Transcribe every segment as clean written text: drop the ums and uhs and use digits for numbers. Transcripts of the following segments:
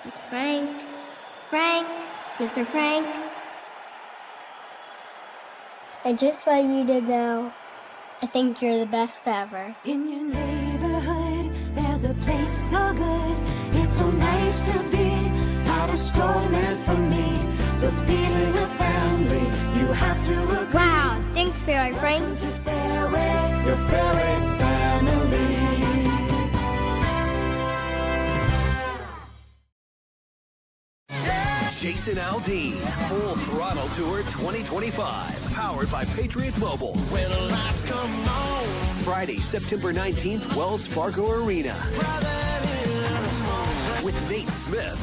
It's Frank. Frank. Mr. Frank. I just want you to know, I think you're the best ever. In your neighborhood, there's a place so good. It's so nice to be at a store meant for me. The feeling of family, you have to agree. Wow, thanks, Fareway, Frank. Welcome to Fareway, your Fareway family. Jason Aldean, Full Throttle Tour 2025, powered by Patriot Mobile. When the lights come on. Friday, September 19th, Wells Fargo Arena. With Nate Smith.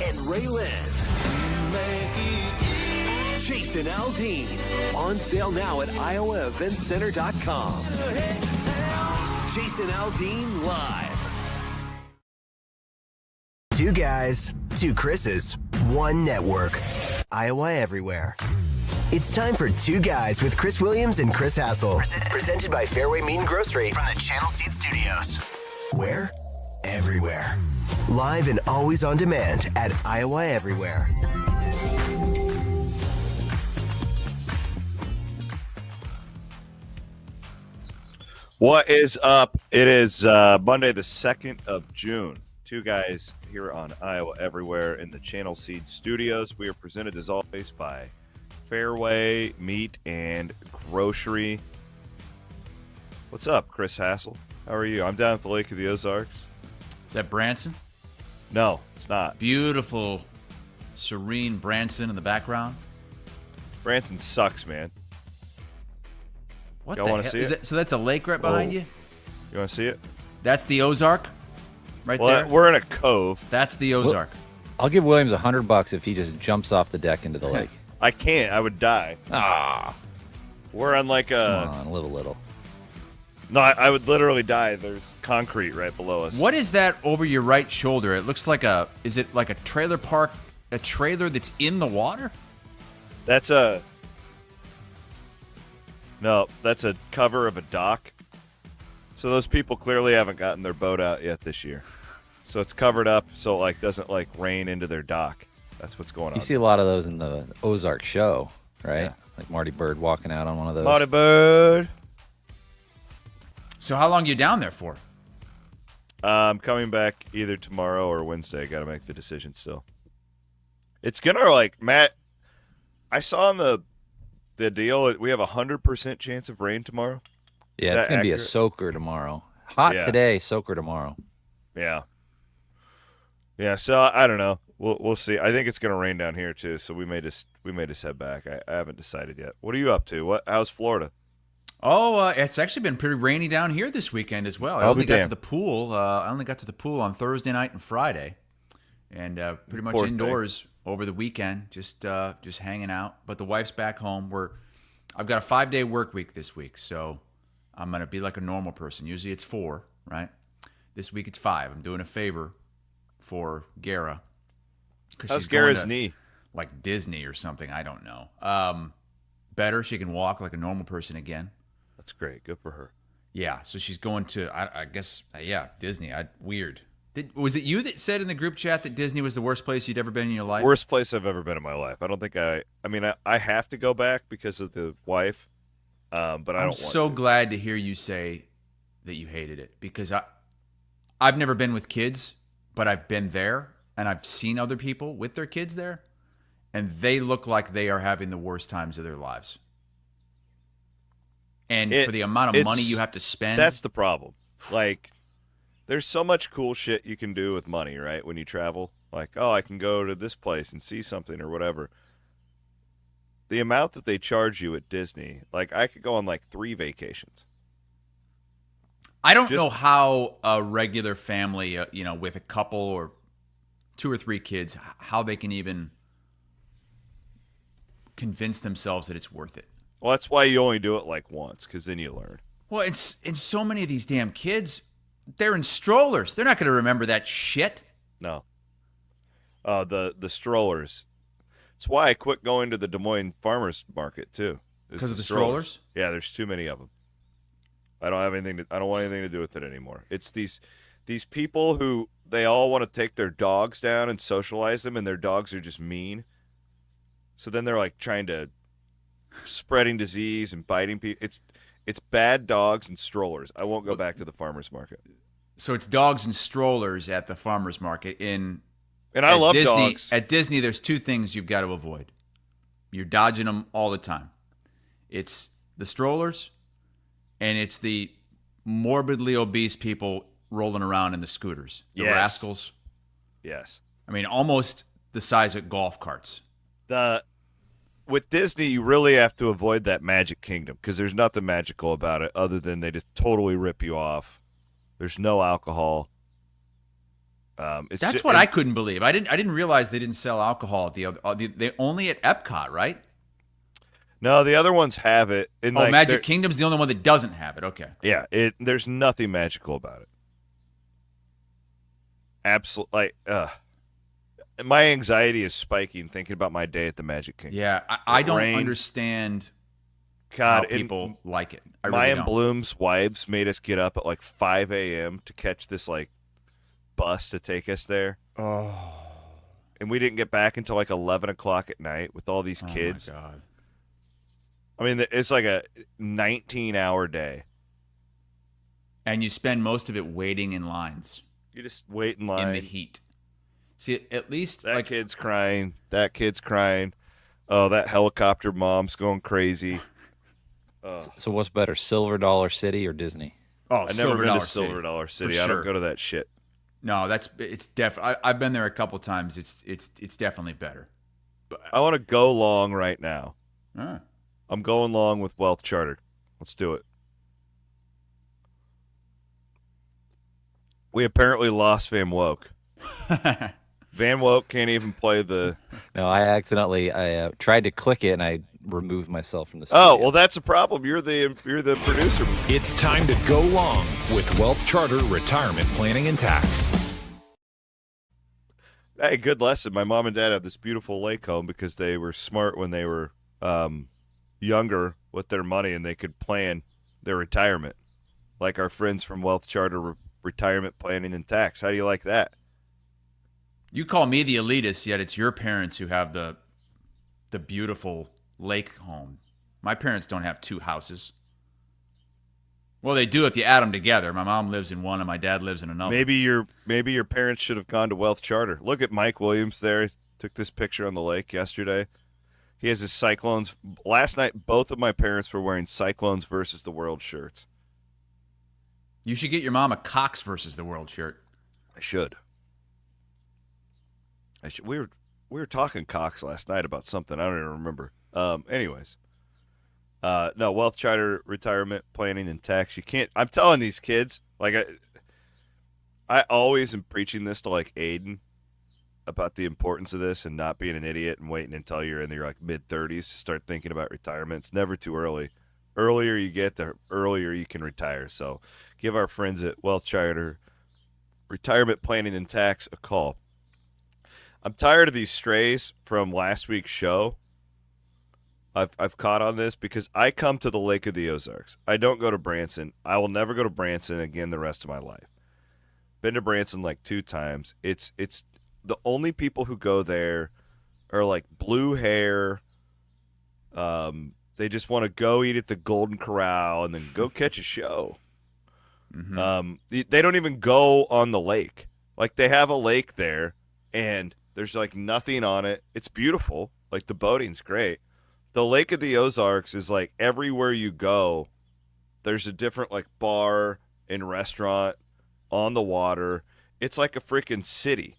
And Ray Lynn. Jason Aldean. On sale now at iowaeventcenter.com. Jason Aldean live. Two guys, two Chris's, one network. Iowa Everywhere. It's time for Two Guys with Chris Williams and Chris Hassel. Presented by Fareway Meat and Grocery from the Channel Seed Studios. Where? Everywhere. Live and always on demand at Iowa Everywhere. What is up? It is Monday, the 2nd of June. Two Guys here on Iowa Everywhere in the Channel Seed Studios. We are presented as always by Fareway Meat and Grocery. What's up, Chris Hassel? How are you? I'm down at the Lake of the Ozarks. Is that Branson? No, it's not. Beautiful, serene Branson in the background. Branson sucks, man. What Y'all the wanna hell? see it? So that's a lake right behind you? You want to see it? That's the Ozark? Right Well, there? we're in a cove. That's the Ozark. I'll give Williams $100 if he just jumps off the deck into the lake. I can't. I would die. Ah, We're on like a... come on, live a little. No, I would literally die. There's concrete right below us. What is that over your right shoulder? It looks like a... Is it like a trailer park? A trailer that's in the water? That's a... No, that's a cover of a dock. So those people clearly haven't gotten their boat out yet this year. So it's covered up so it like doesn't like rain into their dock. That's what's going on. You see a lot of those in the Ozark show, right? Yeah. Like Marty Bird walking out on one of those. Marty Bird. So how long are you down there for? I'm coming back either tomorrow or Wednesday. Got to make the decision still. It's gonna like Matt. I saw in the deal we have 100% chance of rain tomorrow. Yeah, it's going to be a soaker tomorrow. Hot today, soaker tomorrow. Yeah. Yeah, so I don't know. We'll see. I think it's going to rain down here too, so we may just head back. I haven't decided yet. What are you up to? How's Florida? Oh, it's actually been pretty rainy down here this weekend as well. I only got to the pool. I only got to the pool on Thursday night and Friday, and pretty much indoors over the weekend, just hanging out. But the wife's back home. I've got a 5-day work week this week, so I'm gonna be like a normal person. Usually it's 4, right? This week it's 5. I'm doing a favor for Gara. How's Gara's knee? Like Disney or something. I don't know. Better. She can walk like a normal person again. That's great. Good for her. Yeah. So she's going to, I guess, Disney. Weird. Was it you that said in the group chat that Disney was the worst place you'd ever been in your life? Worst place I've ever been in my life. I don't think I mean, I have to go back because of the wife, but I don't want to. I'm so glad to hear you say that you hated it because I've never been with kids, but I've been there and I've seen other people with their kids there, and they look like they are having the worst times of their lives. And for the amount of money you have to spend. That's the problem. Like, there's so much cool shit you can do with money, right? When you travel, like, oh, I can go to this place and see something or whatever. The amount that they charge you at Disney, like, I could go on like 3 vacations. I don't know how a regular family, with a couple or 2 or 3 kids, how they can even convince themselves that it's worth it. Well, that's why you only do it like once, because then you learn. Well, it's in so many of these damn kids. They're in strollers. They're not going to remember that shit. No. The strollers. That's why I quit going to the Des Moines Farmers Market too. Because of the strollers? Yeah, there's too many of them. I don't want anything to do with it anymore. It's these these people who they all want to take their dogs down and socialize them, and their dogs are just mean. So then they're like trying to spreading disease and biting people. It's bad dogs and strollers. I won't go back to the farmer's market. So it's dogs and strollers at the farmer's market and I love Disney, dogs. At Disney, there's two things you've got to avoid. You're dodging them all the time. It's the strollers, and it's the morbidly obese people rolling around in the scooters. The rascals. Yes. I mean, almost the size of golf carts. With Disney, you really have to avoid that Magic Kingdom because there's nothing magical about it other than they just totally rip you off. There's no alcohol. That's what I couldn't believe. I didn't realize they didn't sell alcohol at the other. They only at Epcot, right? No, the other ones have it. Magic Kingdom's the only one that doesn't have it. Okay. Yeah, there's nothing magical about it. Absolutely. My anxiety is spiking thinking about my day at the Magic Kingdom. Yeah, I don't understand how people like it. I really don't. Bloom's wives made us get up at like 5 a.m. to catch this like bus to take us there. Oh. And we didn't get back until like 11 o'clock at night with all these kids. Oh, my God. I mean, it's like a 19-hour day. And you spend most of it waiting in lines. You just wait in line. In the heat. See, at least that kid's crying. That kid's crying. Oh, that helicopter mom's going crazy. So what's better, Silver Dollar City or Disney? Oh, I've never been to Silver Dollar City. Sure. I don't go to that shit. No, it's definitely. I've been there a couple times. It's definitely better. But I want to go long right now. Huh. I'm going long with Wealth Charter. Let's do it. We apparently lost Van Woke. Van Woke can't even play the. No, I tried to click it and I removed myself from the studio. Oh, well, that's a problem. You're the producer. It's time to go long with Wealth Charter Retirement Planning and Tax. Hey, good lesson. My mom and dad have this beautiful lake home because they were smart when they were younger with their money and they could plan their retirement, like our friends from Wealth Charter Retirement Planning and Tax. How do you like that? You call me the elitist, yet it's your parents who have the beautiful lake home. My parents don't have two houses. Well, they do if you add them together. My mom lives in one and my dad lives in another. Maybe your parents should have gone to Wealth Charter. Look at Mike Williams there. Took this picture on the lake yesterday. He has his Cyclones. Last night, both of my parents were wearing Cyclones versus the World shirts. You should get your mom a Cox versus the World shirt. I should. We were talking Cox last night about something. I don't even remember. Anyways. No, Wealth Charter Retirement Planning and Tax. You can't. I'm telling these kids, like I always am preaching this to like Aiden about the importance of this and not being an idiot and waiting until you're in your like mid-30s to start thinking about retirement. It's never too early. Earlier you get, the earlier you can retire. So give our friends at Wealth Charter Retirement Planning and Tax a call. I'm tired of these strays from last week's show. I've caught on this because I come to the Lake of the Ozarks. I don't go to Branson. I will never go to Branson again the rest of my life. Been to Branson like 2 times. It's the only people who go there are like blue hair. They just want to go eat at the Golden Corral and then go catch a show. Mm-hmm. They don't even go on the lake. Like they have a lake there and there's like nothing on it. It's beautiful. Like the boating's great. The Lake of the Ozarks is like everywhere you go, there's a different like bar and restaurant on the water. It's like a freaking city.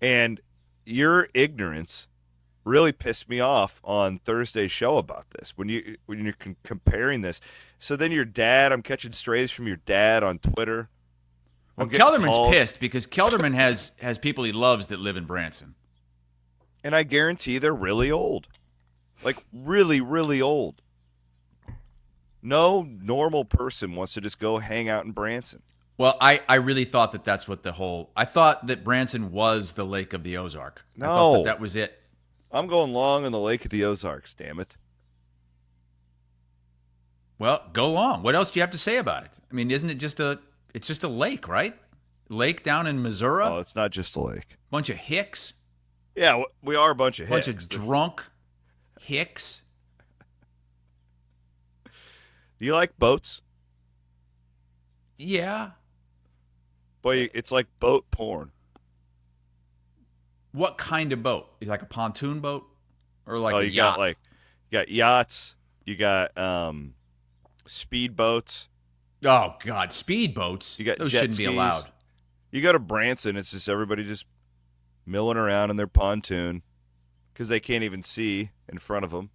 And your ignorance really pissed me off on Thursday's show about this when you're comparing this. So then your dad, I'm catching strays from your dad on Twitter. Well, Kelderman's pissed because Kelderman has people he loves that live in Branson. And I guarantee they're really old. Like, really, really old. No normal person wants to just go hang out in Branson. Well, I really thought that's what I thought that Branson was the Lake of the Ozark. No. I thought that was it. I'm going long on the Lake of the Ozarks, damn it. Well, go long. What else do you have to say about it? I mean, isn't it it's just a lake, right? lake down in Missouri. Oh, it's not just a lake. Bunch of hicks. Yeah, we are a bunch of hicks. Bunch of drunk hicks. Do you like boats? Yeah. Boy, it's like boat porn. What kind of boat? Is it like a pontoon boat or like a you yacht? You got yachts. You got speed boats. Oh God, speed boats. You got those jet shouldn't skis. be allowed. You go to Branson, it's just everybody just milling around in their pontoon because they can't even see in front of them.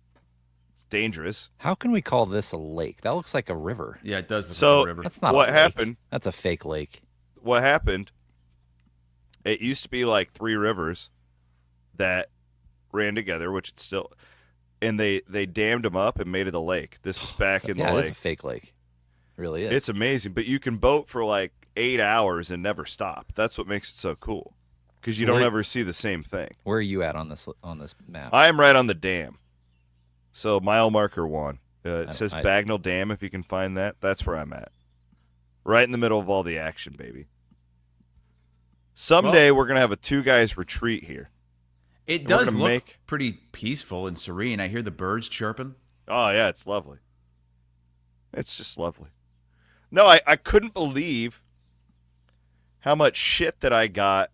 It's dangerous. How can we call this a lake? That looks like a river. Yeah, it does look So like a river. That's not what a lake. happened. That's a fake lake. What happened? It used to be like 3 rivers that ran together, which it's still, and they dammed them up and made it a lake. This was back in the lake. Yeah, it's a fake lake. It really is. It's amazing, but you can boat for like 8 hours and never stop. That's what makes it so cool, because you don't ever see the same thing. Where are you at on this map? I am right on the dam, so mile marker 1. It says Bagnell Dam. If you can find that, that's where I'm at. Right in the middle of all the action, baby. Someday we're gonna have a 2 guys retreat here. It does look pretty peaceful and serene. I hear the birds chirping. Oh yeah, it's lovely. It's just lovely. No, I couldn't believe how much shit that I got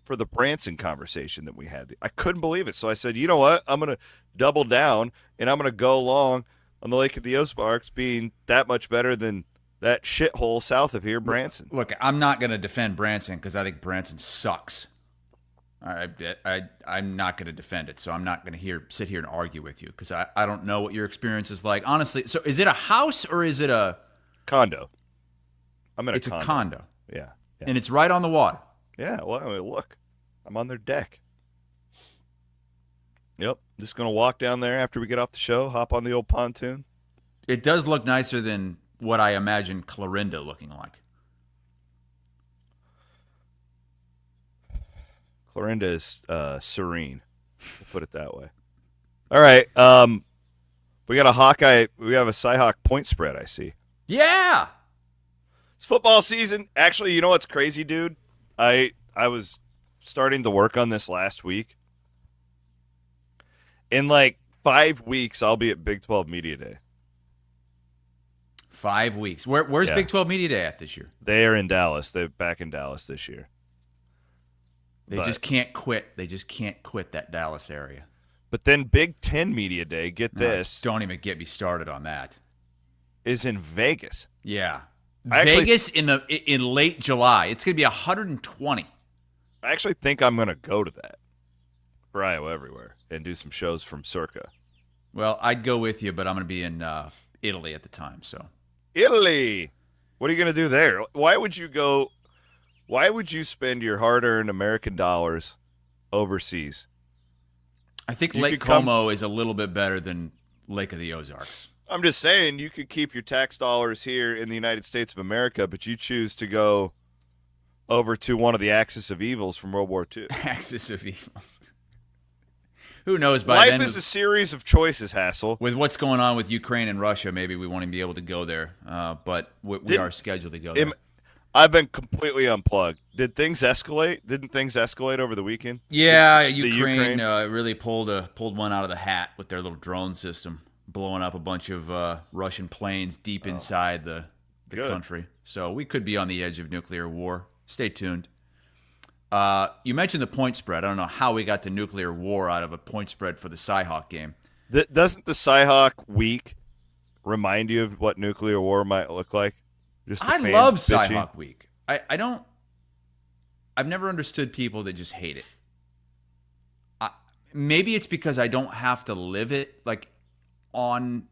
for the Branson conversation that we had. I couldn't believe it. So I said, you know what? I'm going to double down, and I'm going to go along on the Lake of the Ozarks being that much better than that shithole south of here, Branson. Look, I'm not going to defend Branson because I think Branson sucks. I'm not going to defend it, so I'm not going to sit here and argue with you because I don't know what your experience is like. Honestly, so is it a house or is it a condo? It's a condo. Yeah. And it's right on the water. Yeah, well, I mean, look, I'm on their deck. Yep, just going to walk down there after we get off the show, hop on the old pontoon. It does look nicer than what I imagine Clarinda looking like. Clarinda is serene, we'll put it that way. All right, we got we have a Cyhawk point spread, I see. Yeah! It's football season. Actually, you know what's crazy, dude? I was starting to work on this last week. In like 5 weeks, I'll be at Big 12 Media Day. 5 weeks. Where's Big 12 Media Day at this year? They are in Dallas. They're back in Dallas this year. They just can't quit. They just can't quit that Dallas area. But then Big 10 Media Day, get this. Don't even get me started on that. Is in Vegas. Yeah. Vegas in late July. It's going to be 120. I actually think I'm going to go to that for Iowa Everywhere and do some shows from Circa. Well, I'd go with you, but I'm going to be in Italy at the time. So Italy. What are you going to do there? Why would you go? Why would you spend your hard-earned American dollars overseas? I think Lake Como is a little bit better than Lake of the Ozarks. I'm just saying you could keep your tax dollars here in the United States of America, but you choose to go over to one of the axis of evils from World War II. Axis of evils. Who knows? Life is a series of choices, Hassel. With what's going on with Ukraine and Russia, maybe we won't even be able to go there. But we are scheduled to go there. I've been completely unplugged. Did things escalate? Didn't things escalate over the weekend? Yeah, Ukraine really pulled one out of the hat with their little drone system, blowing up a bunch of Russian planes deep inside the country. So we could be on the edge of nuclear war. Stay tuned. You mentioned the point spread. I don't know how we got to nuclear war out of a point spread for the Cyhawk game. Doesn't the Cyhawk week remind you of what nuclear war might look like? I love Cyhawk week. I've never understood people that just hate it. Maybe it's because I don't have to live it like on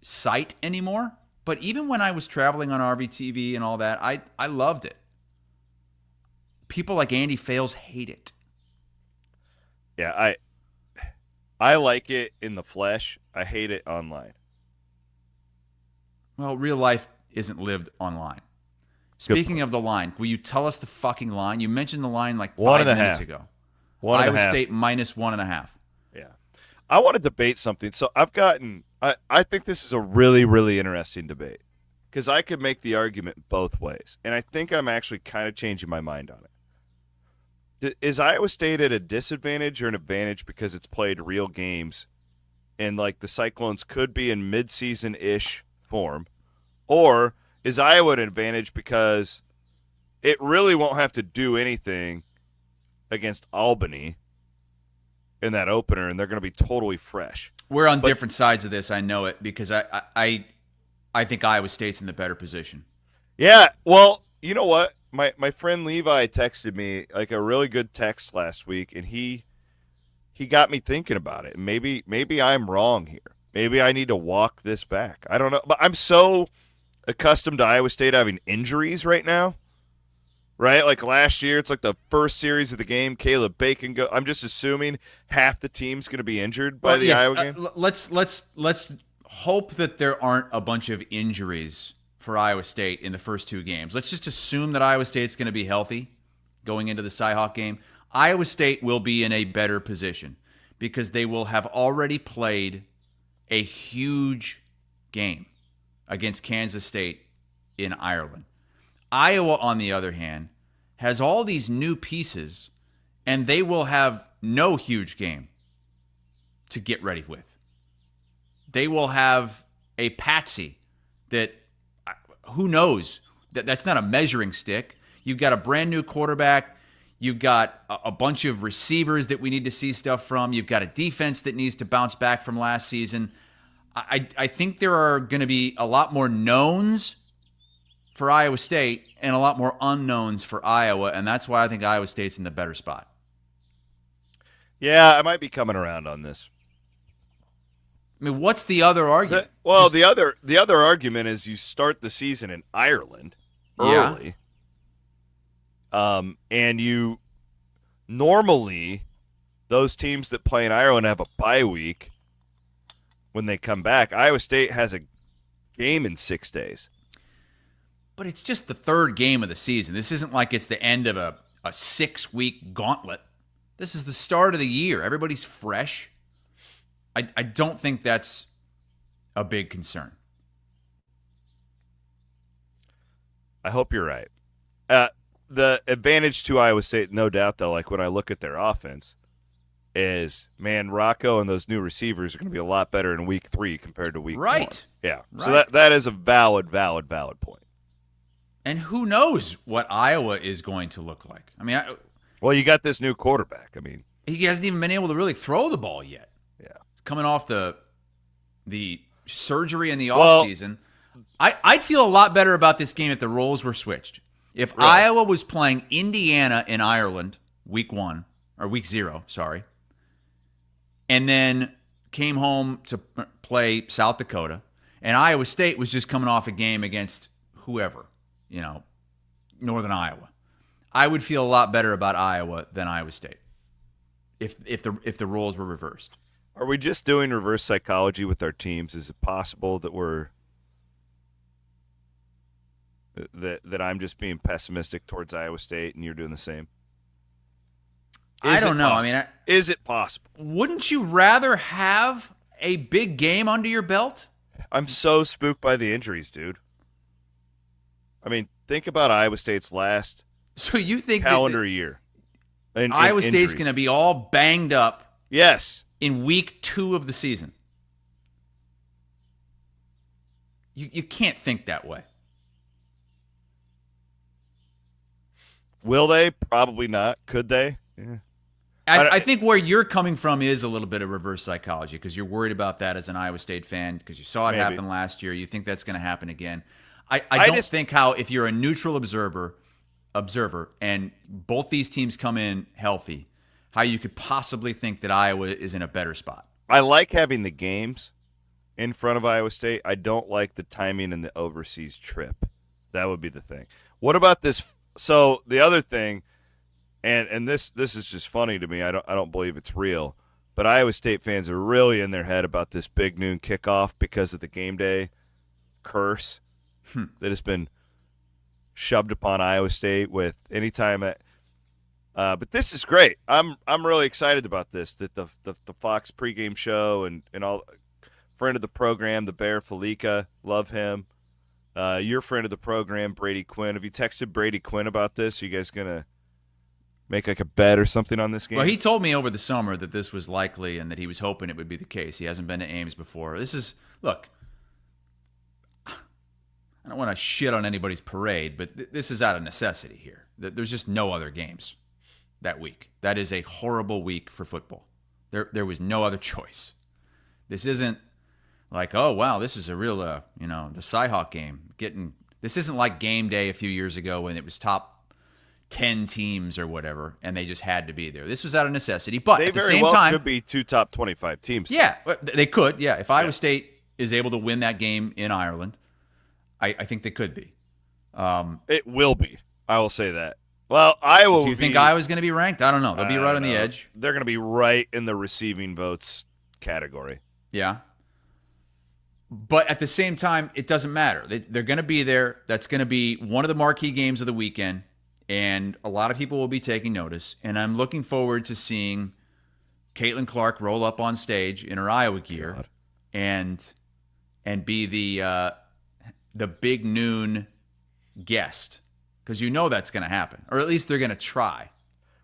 site anymore. But even when I was traveling on RVTV and all that, I loved it. People like Andy Fales hate it. Yeah, I like it in the flesh. I hate it online. Well, real life isn't lived online. Speaking of the line, will you tell us the fucking line? You mentioned the line like 5 minutes ago. Iowa State minus 1.5. Yeah. I want to debate something. So I think this is a really, really interesting debate. because I could make the argument both ways, and I think I'm actually kind of changing my mind on it. Is Iowa State at a disadvantage or an advantage because it's played real games, and like the Cyclones could be in midseason-ish form, or is Iowa at an advantage because it really won't have to do anything against Albany in that opener, and they're going to be totally fresh. We're on different sides of this. I know it because I think Iowa State's in the better position. Yeah, well, you know what? My friend Levi texted me like a really good text last week, and he got me thinking about it. Maybe I'm wrong here. Maybe I need to walk this back. I don't know, but I'm so accustomed to Iowa State having injuries right now. Right? Like last year, it's like the first series of the game, Caleb Bacon go. I'm just assuming half the team's going to be injured by the Iowa game. Let's hope that there aren't a bunch of injuries for Iowa State in the first two games. Let's just assume that Iowa State's going to be healthy going into the Cy-Hawk game. Iowa State will be in a better position because they will have already played a huge game against Kansas State in Ireland. Iowa, on the other hand, has all these new pieces, and they will have no huge game to get ready with. They will have a patsy that, who knows, that's not a measuring stick. You've got a brand new quarterback. You've got a bunch of receivers that we need to see stuff from. You've got a defense that needs to bounce back from last season. I think there are going to be a lot more knowns for Iowa State and a lot more unknowns for Iowa, and that's why I think Iowa State's in the better spot. Yeah, I might be coming around on this. I mean, what's the other argument? The other argument is you start the season in Ireland early. Yeah. And you normally those teams that play in Ireland have a bye week when they come back. Iowa State has a game in 6 days. But it's just the third game of the season. This isn't like it's the end of a 6-week gauntlet. This is the start of the year. Everybody's fresh. I don't think that's a big concern. I hope you're right. The advantage to Iowa State, no doubt, though, like when I look at their offense, is, man, Rocco and those new receivers are going to be a lot better in week 3 compared to week 1. Right. Yeah. Right. So that is a valid point. And who knows what Iowa is going to look like? I mean, well, you got this new quarterback. I mean, he hasn't even been able to really throw the ball yet. Yeah. Coming off the surgery in the offseason. I'd feel a lot better about this game if the roles were switched. If Iowa was playing Indiana in Ireland week 0, and then came home to play South Dakota, and Iowa State was just coming off a game against whoever, Northern Iowa, I would feel a lot better about Iowa than Iowa State if the roles were reversed. Are we just doing reverse psychology with our teams? Is it possible that that I'm just being pessimistic towards Iowa State and you're doing the same? I don't know. Possible? I mean, is it possible? Wouldn't you rather have a big game under your belt? I'm so spooked by the injuries, dude. I mean, think about Iowa State's last calendar year. Iowa State's going to be all banged up. Yes. In week 2 of the season. You can't think that way. Will they? Probably not. Could they? Yeah. I think where you're coming from is a little bit of reverse psychology because you're worried about that as an Iowa State fan because you saw it happen last year. You think that's going to happen again. I don't think how if you're a neutral observer and both these teams come in healthy, how you could possibly think that Iowa is in a better spot. I like having the games in front of Iowa State. I don't like the timing and the overseas trip. That would be the thing. What about this? So the other thing, and this is just funny to me. I don't believe it's real, but Iowa State fans are really in their head about this big noon kickoff because of the game day curse that has been shoved upon Iowa State with any time at. But this is great. I'm really excited about this. That the Fox pregame show and all friend of the program, the Bear Felica, love him. Your friend of the program, Brady Quinn. Have you texted Brady Quinn about this? Are you guys going to make like a bet or something on this game? Well, he told me over the summer that this was likely and that he was hoping it would be the case. He hasn't been to Ames before. Look, I don't want to shit on anybody's parade, but this is out of necessity here. There's just no other games that week. That is a horrible week for football. There was no other choice. This isn't like, oh, wow, this is a real, the Cyhawk game. This isn't like game day a few years ago when it was top 10 teams or whatever, and they just had to be there. This was out of necessity. But they at the very same well time, could be 2 top 25 teams. Yeah, they could. Yeah, if Iowa State is able to win that game in Ireland, I think they could be. It will be. I will say that. Well, Iowa. Do you think Iowa's going to be ranked? I don't know. They'll be right on the edge. They're going to be right in the receiving votes category. Yeah. But at the same time, it doesn't matter. They're going to be there. That's going to be one of the marquee games of the weekend, and a lot of people will be taking notice. And I'm looking forward to seeing Caitlin Clark roll up on stage in her Iowa gear and be the big noon guest, because that's going to happen, or at least they're going to try.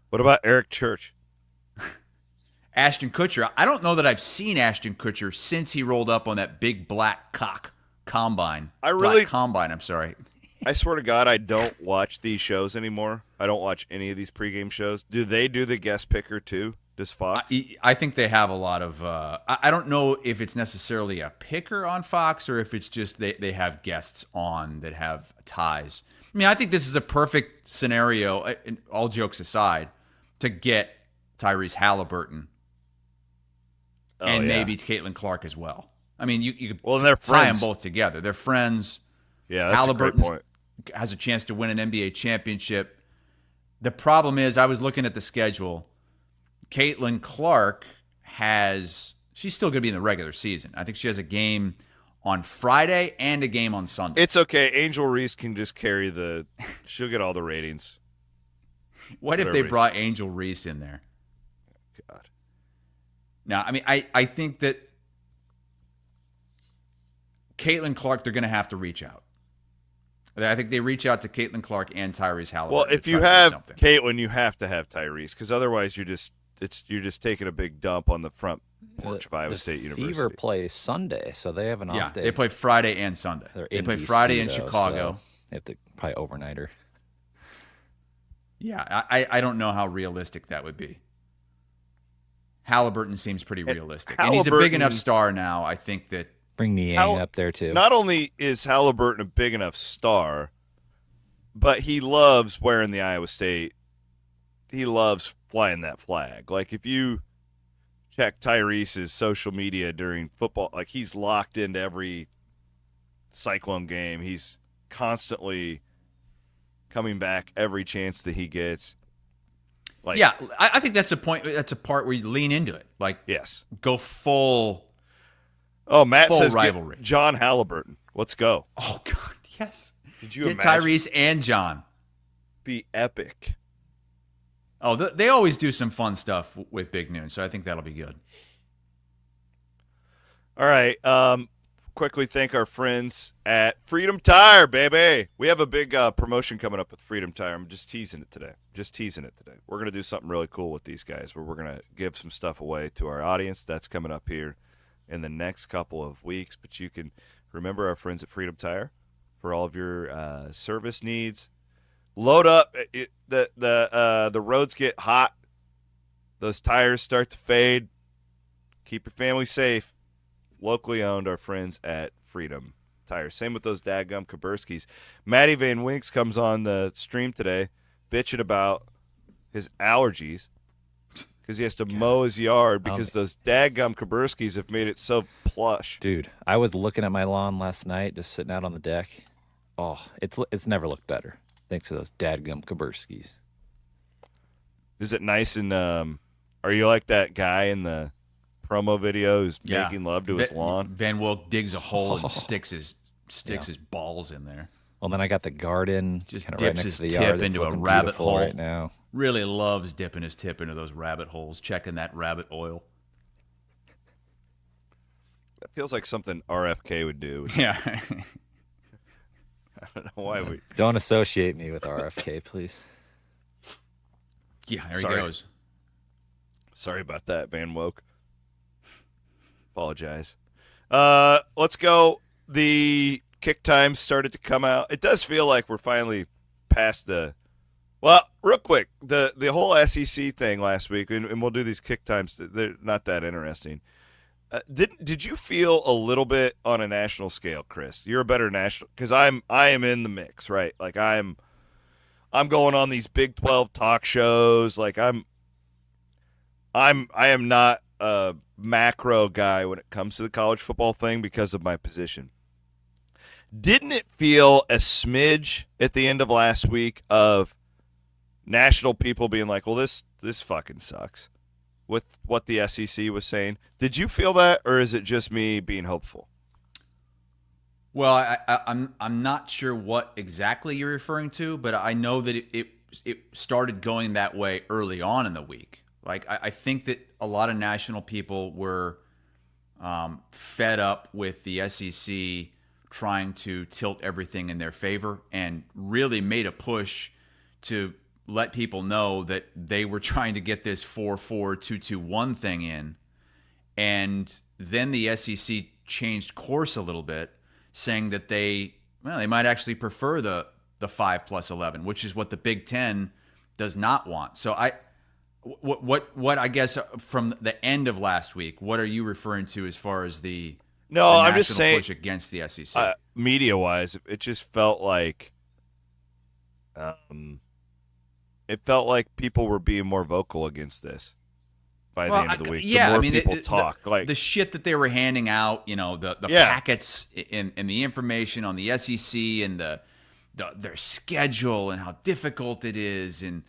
What about Eric Church? Ashton Kutcher. I don't know that I've seen Ashton Kutcher since he rolled up on that big black combine. I'm sorry. I swear to God, I don't watch these shows anymore. I don't watch any of these pregame shows. Do they do the guest picker too? Does Fox? I think they have a lot of. I don't know if it's necessarily a picker on Fox or if it's just they have guests on that have ties. I mean, I think this is a perfect scenario, all jokes aside, to get Tyrese Haliburton and maybe Caitlin Clark as well. I mean, you could they're tie friends. them both together. They're friends. Yeah, that's a great point. Has a chance to win an NBA championship. The problem is, I was looking at the schedule. Caitlin Clark she's still going to be in the regular season. I think she has a game on Friday and a game on Sunday. It's okay. Angel Reese can just carry she'll get all the ratings. What if they brought Angel Reese in there? God. Now, I mean, I think that Caitlin Clark, they're going to have to reach out. I think they reach out to Caitlin Clark and Tyrese Haliburton. Well, if you have Caitlin, you have to have Tyrese, because otherwise you're just taking a big dump on the front porch of Iowa State University. Fever plays Sunday, so they have an off day. They play Friday and Sunday. They play Friday in Chicago. So they have to probably overnighter. Yeah, I don't know how realistic that would be. Haliburton seems pretty realistic. And he's a big enough star now, I think that. Bring Niang up there, too. Not only is Haliburton a big enough star, but he loves wearing the Iowa State. He loves flying that flag. Like, if you check Tyrese's social media during football, like, he's locked into every Cyclone game. He's constantly coming back every chance that he gets. Like, yeah, I think that's a point. That's a part where you lean into it. Like, yes, go full. Oh, Matt says rivalry. John Haliburton. Let's go. Oh God, yes. Did you get imagine? Tyrese and John? Be epic. Oh, they always do some fun stuff with Big Noon, so I think that'll be good. All right. Quickly thank our friends at Freedom Tire, baby. We have a big promotion coming up with Freedom Tire. I'm just teasing it today. We're going to do something really cool with these guys where we're going to give some stuff away to our audience. That's coming up here in the next couple of weeks. But you can remember our friends at Freedom Tire for all of your service needs. Load up. The roads get hot. Those tires start to fade. Keep your family safe. Locally owned, our friends at Freedom Tire. Same with those dadgum Kaburskis. Matty Van Winks comes on the stream today bitching about his allergies because he has to mow his yard because those dadgum Kaburskis have made it so plush. Dude, I was looking at my lawn last night, just sitting out on the deck. Oh, it's never looked better thanks to those dadgum Kaburskis. Is it nice and are you like that guy in the promo video who's making love to his lawn? Van Wilk digs a hole and sticks his balls in there. Well, then I got the garden just dips right next his to the tip yard into a rabbit hole right now. Really loves dipping his tip into those rabbit holes, checking that rabbit oil. That feels like something RFK would do. Yeah. I don't know why we. Don't associate me with RFK, please. Yeah, there Sorry. he goes. Sorry about that, Van Woke. Apologize. Let's go. The kick times started to come out. It does feel like we're finally past the. Well, real quick, the whole SEC thing last week, and we'll do these kick times. They're not that interesting. Did you feel a little bit on a national scale, Chris? You're a better national because I am in the mix, right? Like I'm going on these Big 12 talk shows. Like I am not a macro guy when it comes to the college football thing because of my position. Didn't it feel a smidge at the end of last week of national people being like, well, this fucking sucks with what the SEC was saying? Did you feel that, or is it just me being hopeful? Well, I'm not sure what exactly you're referring to, but I know that it started going that way early on in the week. Like I think that a lot of national people were fed up with the SEC trying to tilt everything in their favor and really made a push to let people know that they were trying to get this 4-4-2-2-1 thing in. And then the SEC changed course a little bit, saying that they might actually prefer the 5+11, which is what the Big Ten does not want. So what I guess from the end of last week, what are you referring to as far as the I'm just saying push against the SEC? Media-wise, it just felt like it felt like people were being more vocal against this by the end of the week. Yeah, the more people talk. Like the shit that they were handing out, the packets and the information on the SEC and their schedule and how difficult it is and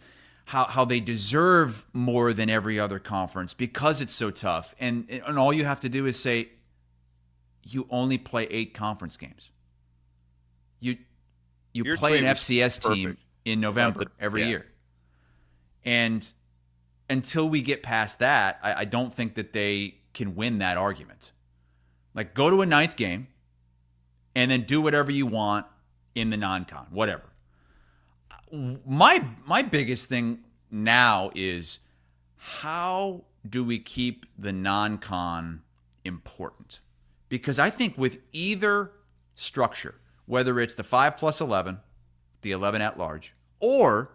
how they deserve more than every other conference because it's so tough. And all you have to do is say, you only play 8 conference games. You play an FCS team in November every year. And until we get past that, I don't think that they can win that argument. Like, go to a 9th game and then do whatever you want in the non-con, whatever. My biggest thing now is, how do we keep the non-con important? Because I think with either structure, whether it's the 5+11, the 11 at large, or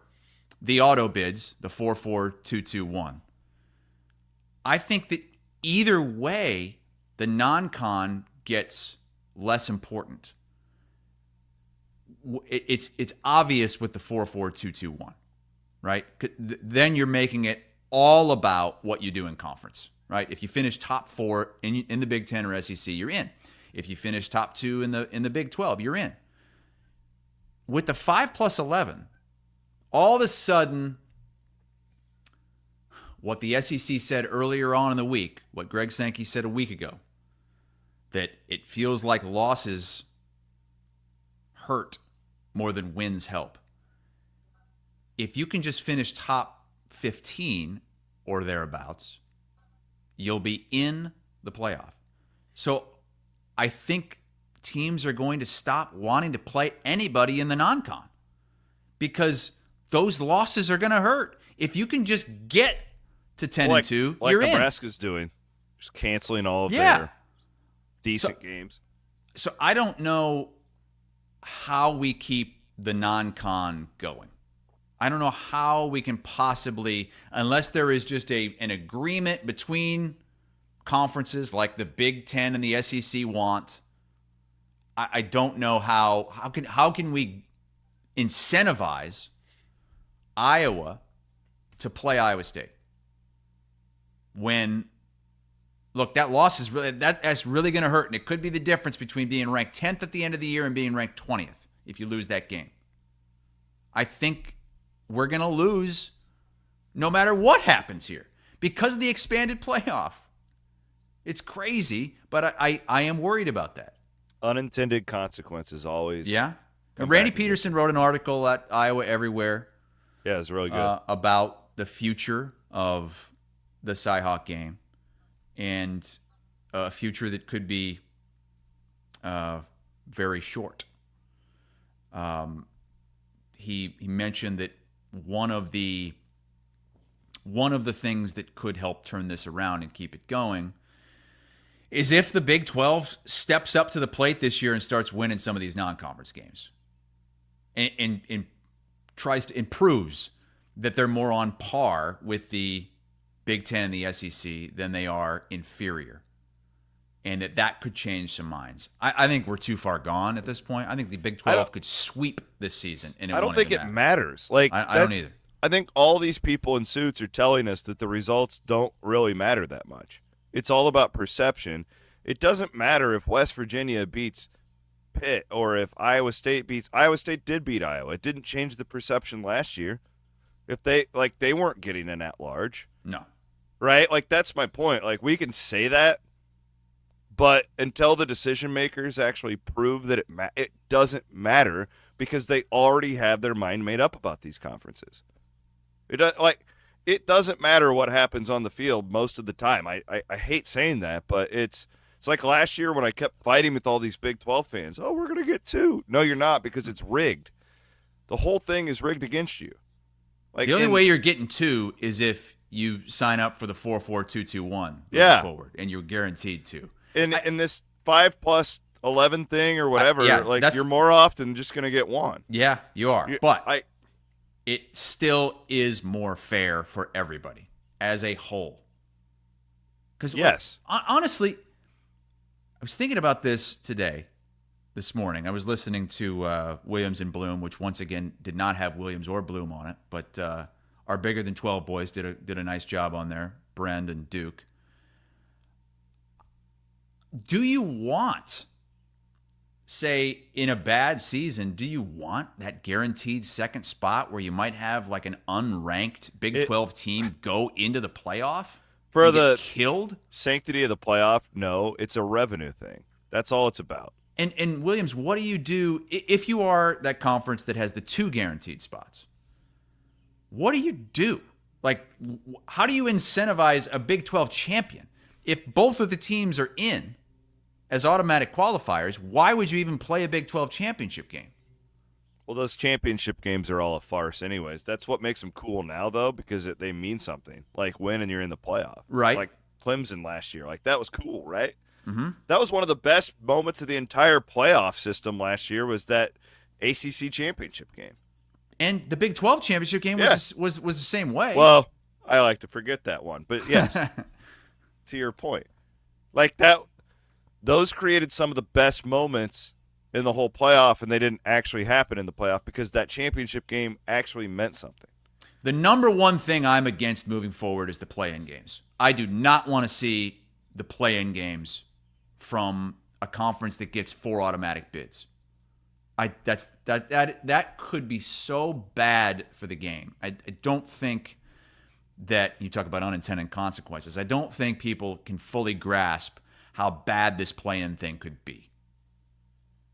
the auto bids, the 4-4-2-2-1, I think that either way, the non-con gets less important. It's obvious with the 4-4-2-2-1, right? Then you're making it all about what you do in conference, right? If you finish top 4 in the Big Ten or SEC, you're in. If you finish top 2 in the Big 12, you're in. With the 5+11, all of a sudden, what the SEC said earlier on in the week, what Greg Sankey said a week ago, that it feels like losses hurt more than wins help. If you can just finish top 15 or thereabouts, you'll be in the playoff. So I think teams are going to stop wanting to play anybody in the non-con because those losses are going to hurt. If you can just get to 10-2, you're in. Like Nebraska's doing, just canceling all of their decent games. So I don't know how we keep the non-con going. I don't know how we can possibly, unless there is just an agreement between conferences like the Big Ten and the SEC want. I don't know how can we incentivize Iowa to play Iowa State when, look, that loss is that's really going to hurt, and it could be the difference between being ranked 10th at the end of the year and being ranked 20th if you lose that game. I think we're going to lose no matter what happens here because of the expanded playoff. It's crazy, but I am worried about that. Unintended consequences always. Yeah. Randy Peterson wrote an article at Iowa Everywhere. Yeah, it's really good. About the future of the Cy-Hawk game and a future that could be very short. He mentioned that one of the things that could help turn this around and keep it going is if the Big 12 steps up to the plate this year and starts winning some of these non-conference games and tries to improves that they're more on par with the Big 10 and the SEC than they are inferior, and that could change some minds. I think we're too far gone at this point. I think the Big 12 could sweep this season, and I don't think it matters. Like I don't either. I think all these people in suits are telling us that the results don't really matter that much. It's all about perception. It doesn't matter if West Virginia beats Pitt or if Iowa State beats Iowa State did beat Iowa. It didn't change the perception last year. If they weren't getting an at-large. No. Right? Like, that's my point. Like, we can say that, but until the decision makers actually prove that it doesn't matter, because they already have their mind made up about these conferences. It doesn't matter what happens on the field most of the time. I hate saying that, but it's like last year when I kept fighting with all these Big 12 fans. Oh, we're going to get 2. No, you're not, because it's rigged. The whole thing is rigged against you. Like, the only way you're getting 2 is if you sign up for the 4-4-2-2-1 forward, and you're guaranteed 2. In this 5+11 thing or whatever, you're more often just going to get 1. Yeah, you are. But it still is more fair for everybody as a whole. Because yes, honestly, I was thinking about this this morning. I was listening to Williams and Bloom, which once again did not have Williams or Bloom on it, but our Bigger Than 12 boys did a nice job on there, Brend and Duke. Do you want, say, in a bad season, do you want that guaranteed second spot where you might have like an unranked Big 12 team go into the playoff? For the killed sanctity of the playoff, no, it's a revenue thing. That's all it's about. And Williams, what do you do if you are that conference that has the 2 guaranteed spots? What do you do? Like, how do you incentivize a Big 12 champion? If both of the teams are in as automatic qualifiers, why would you even play a Big 12 championship game? Well, those championship games are all a farce anyways. That's what makes them cool now, though, because they mean something. Like win and you're in the playoff. Right. Like Clemson last year. Like, that was cool, right? Mm-hmm. That was one of the best moments of the entire playoff system last year, was that ACC championship game. And the Big 12 championship game was the same way. Well, I like to forget that one. But, yes, to your point. Like, those created some of the best moments in the whole playoff, and they didn't actually happen in the playoff because that championship game actually meant something. The number one thing I'm against moving forward is the play-in games. I do not want to see the play-in games from a conference that gets 4 automatic bids. That could be so bad for the game. I don't think that, you talk about unintended consequences, I don't think people can fully grasp how bad this play-in thing could be.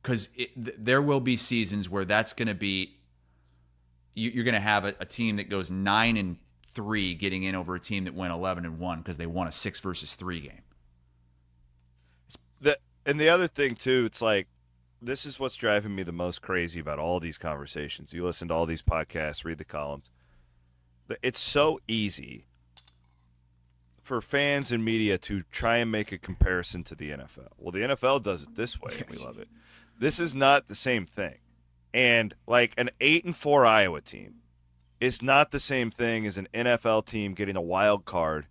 Because there will be seasons where that's going to be, you're going to have a team that goes 9-3 getting in over a team that went 11-1 because they won a 6-3 game. And the other thing, too, it's like, this is what's driving me the most crazy about all these conversations. You listen to all these podcasts, read the columns. It's so easy for fans and media to try and make a comparison to the NFL. Well, the NFL does it this way, and we love it. This is not the same thing. And like an 8-4 Iowa team is not the same thing as an NFL team getting a wild card.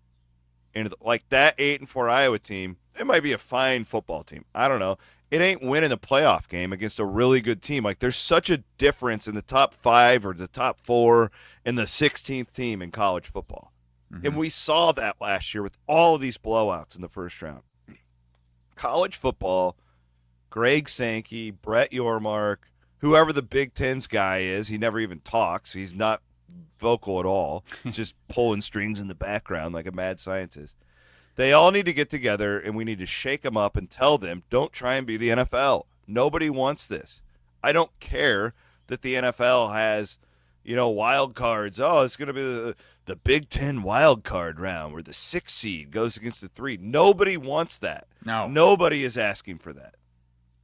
Like that 8-4 Iowa team, it might be a fine football team. I don't know. It ain't winning a playoff game against a really good team. Like, there's such a difference in the top 5 or the top 4 and the 16th team in college football. Mm-hmm. And we saw that last year with all of these blowouts in the first round. College football, Greg Sankey, Brett Yormark, whoever the Big Ten's guy is, he never even talks. He's not vocal at all. He's just pulling strings in the background like a mad scientist. They all need to get together, and we need to shake them up and tell them, don't try and be the NFL. Nobody wants this. I don't care that the NFL has, wild cards. Oh, it's going to be the Big Ten wild card round where the 6 seed goes against the 3. Nobody wants that. No. Nobody is asking for that.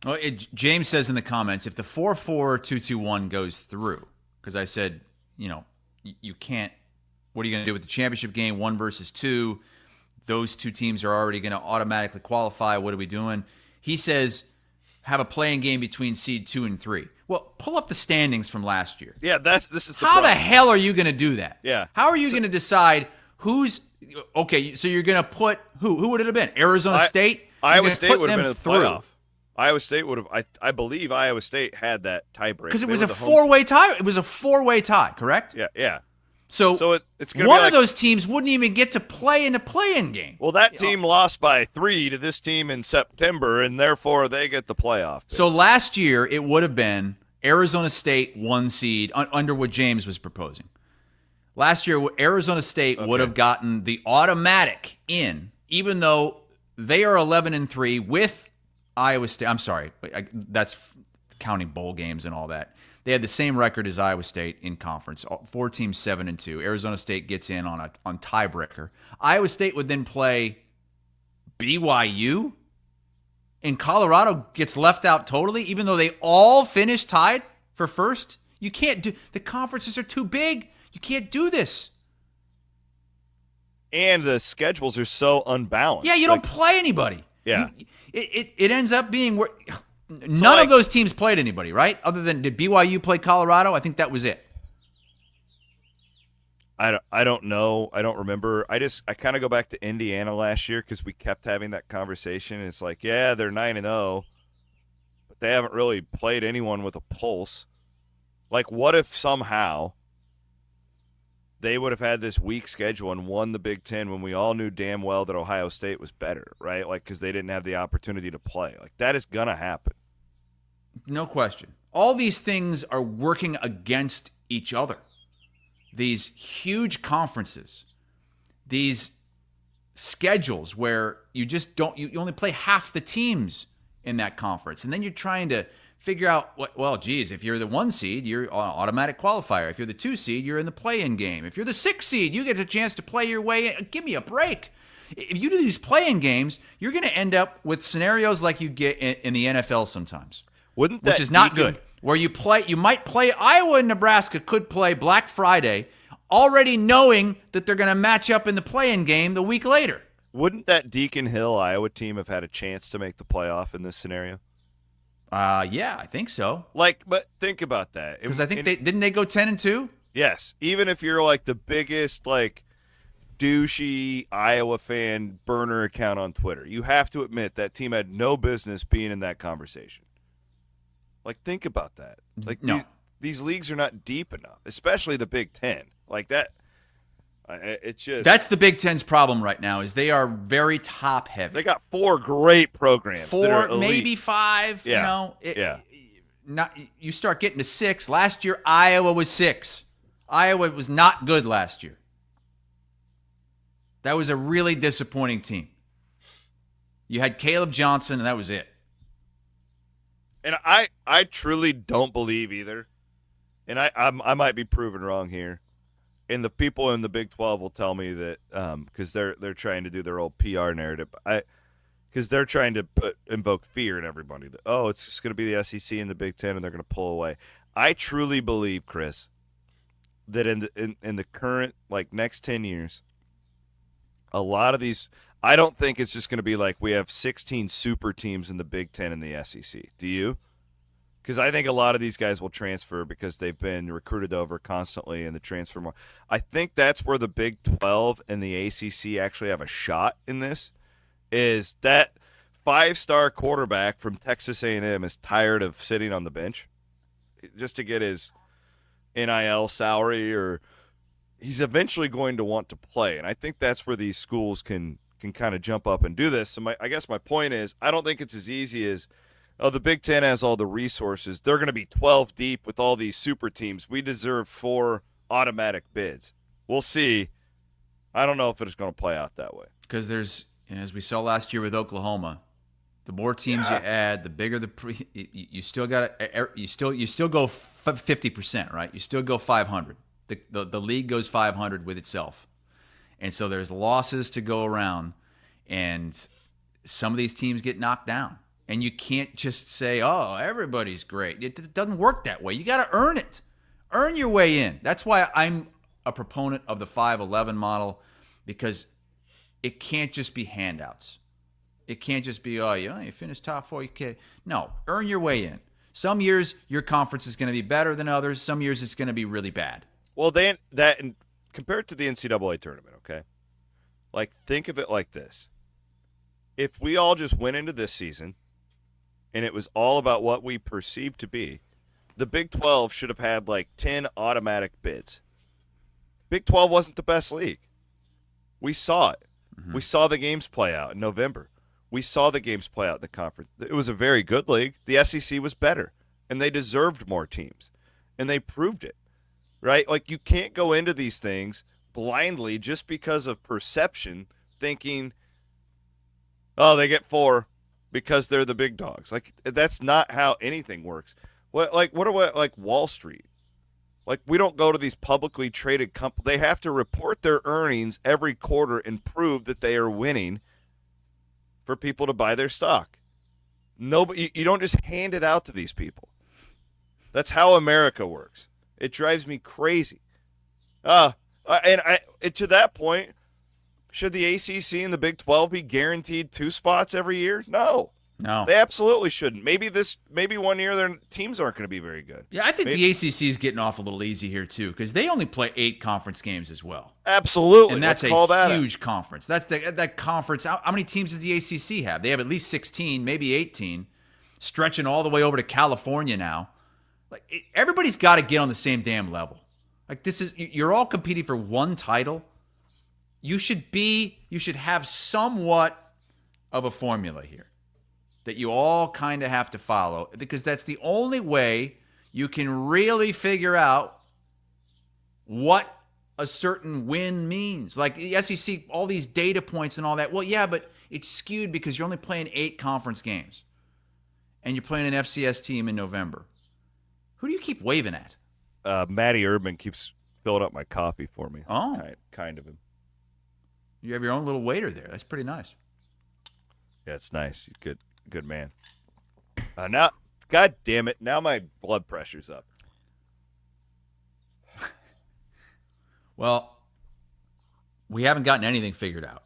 Well, James says in the comments, if the 4-4-2-2-1 goes through, because I said, you can't. What are you going to do with the championship game, 1 versus 2? Those two teams are already going to automatically qualify. What are we doing? He says, have a playing game between seed 2 and 3. Well, pull up the standings from last year. Yeah, this is the How problem. the hell are you going to do that? Yeah. How are you going to decide who's okay? So you're going to put who would it have been? Arizona State. Iowa State would have been in the playoff. Iowa State would have. I believe Iowa State had that tiebreaker because it was a 4-way tie. It was a 4-way tie, correct? Yeah. So it's going to one be of those teams wouldn't even get to play in the play-in game. Well, that team lost by 3 to this team in September, and therefore they get the playoff. So last year it would have been Arizona State 1 seed under what James was proposing. Last year, Arizona State would have gotten the automatic in, even though they are 11-3 with Iowa State. I'm sorry, that's counting bowl games and all that. They had the same record as Iowa State in conference. 4 teams 7-2. Arizona State gets in on tiebreaker. Iowa State would then play BYU, and Colorado gets left out totally, even though they all finished tied for first. You can't do. The conferences are too big. You can't do this. And the schedules are so unbalanced. Yeah, you don't play anybody. Yeah. It ends up being where none of those teams played anybody, right? Other than, did BYU play Colorado? I think that was it. I don't know. I don't remember. I kind of go back to Indiana last year because we kept having that conversation. It's like, yeah, they're 9-0, but they haven't really played anyone with a pulse. Like, what if somehow they would have had this weak schedule and won the Big Ten when we all knew damn well that Ohio State was better, right? Like, because they didn't have the opportunity to play. Like, that is going to happen. No question. All these things are working against each other. These huge conferences, these schedules where you just don't, you only play half the teams in that conference. And then you're trying to figure out, if you're the 1 seed, you're an automatic qualifier. If you're the 2 seed, you're in the play-in game. If you're the 6 seed, you get a chance to play your way in. Give me a break. If you do these play-in games, you're going to end up with scenarios like you get in the NFL sometimes. Which is not good. Where you might play Iowa and Nebraska could play Black Friday, already knowing that they're going to match up in the play-in game the week later. Wouldn't that Deacon Hill Iowa team have had a chance to make the playoff in this scenario? Yeah, I think so. But think about that. Because I think didn't they go 10-2? Yes. Even if you're like the biggest douchey Iowa fan burner account on Twitter, you have to admit that team had no business being in that conversation. Like, think about that. Like, no. These leagues are not deep enough, especially the Big Ten. Like that, it's just... That's the Big Ten's problem right now, is they are very top-heavy. They got 4 great programs. 4, maybe 5, yeah. You start getting to 6. Last year, Iowa was 6. Iowa was not good last year. That was a really disappointing team. You had Caleb Johnson, and that was it. And I truly don't believe either, and I might be proven wrong here, and the people in the Big 12 will tell me that because they're trying to do their old PR narrative, because they're trying to invoke fear in everybody that it's just going to be the SEC and the Big 10 and they're going to pull away. I truly believe, Chris, that in the current next 10 years, a lot of these. I don't think it's just going to be like we have 16 super teams in the Big Ten and the SEC. Do you? Because I think a lot of these guys will transfer because they've been recruited over constantly in the transfer market. I think that's where the Big 12 and the ACC actually have a shot in this, is that 5-star quarterback from Texas A&M is tired of sitting on the bench just to get his NIL salary, or he's eventually going to want to play. And I think that's where these schools can kind of jump up and do this. So I guess my point is, I don't think it's as easy as, the Big Ten has all the resources. They're going to be 12 deep with all these super teams. We deserve 4 automatic bids. We'll see. I don't know if it's going to play out that way. Because there's, as we saw last year with Oklahoma, the more teams you add, the bigger you still got to, you still go 50%, right? You still go 500. The league goes 500 with itself. And so there's losses to go around, and some of these teams get knocked down. And you can't just say, oh, everybody's great. It doesn't work that way. You got to earn it. Earn your way in. That's why I'm a proponent of the 5-11 model, because it can't just be handouts. It can't just be, oh, you finished top 4. You can't. No, earn your way in. Some years your conference is going to be better than others. Some years it's going to be really bad. Well, compared to the NCAA tournament, okay? Like, think of it like this. If we all just went into this season and it was all about what we perceived to be, the Big 12 should have had like 10 automatic bids. Big 12 wasn't the best league. We saw it. Mm-hmm. We saw the games play out in November. We saw the games play out in the conference. It was a very good league. The SEC was better, and they deserved more teams, and they proved it, right? Like, you can't go into these things blindly just because of perception, thinking, oh, they get 4 because they're the big dogs. Like, that's not how anything works. What about like Wall Street? Like, we don't go to these publicly traded companies. They have to report their earnings every quarter and prove that they are winning for people to buy their stock. Nobody, you don't just hand it out to these people. That's how America works. It drives me crazy. To that point, should the ACC and the Big 12 be guaranteed 2 spots every year? No. They absolutely shouldn't. Maybe 1 year their teams aren't going to be very good. Yeah, I think the ACC is getting off a little easy here too, because they only play 8 conference games as well. Absolutely, and that's a huge conference. That's that conference. How many teams does the ACC have? They have at least 16, maybe 18, stretching all the way over to California now. Like, everybody's got to get on the same damn level. Like, you're all competing for one title. You should have somewhat of a formula here that you all kind of have to follow, because that's the only way you can really figure out what a certain win means. Like the SEC, all these data points and all that. Well, yeah, but it's skewed because you're only playing 8 conference games and you're playing an FCS team in November. Who do you keep waving at? Matty Urban keeps filling up my coffee for me. Oh. Kind of him. You have your own little waiter there. That's pretty nice. Yeah, it's nice. He's good man. Now, God damn it, now my blood pressure's up. Well, we haven't gotten anything figured out.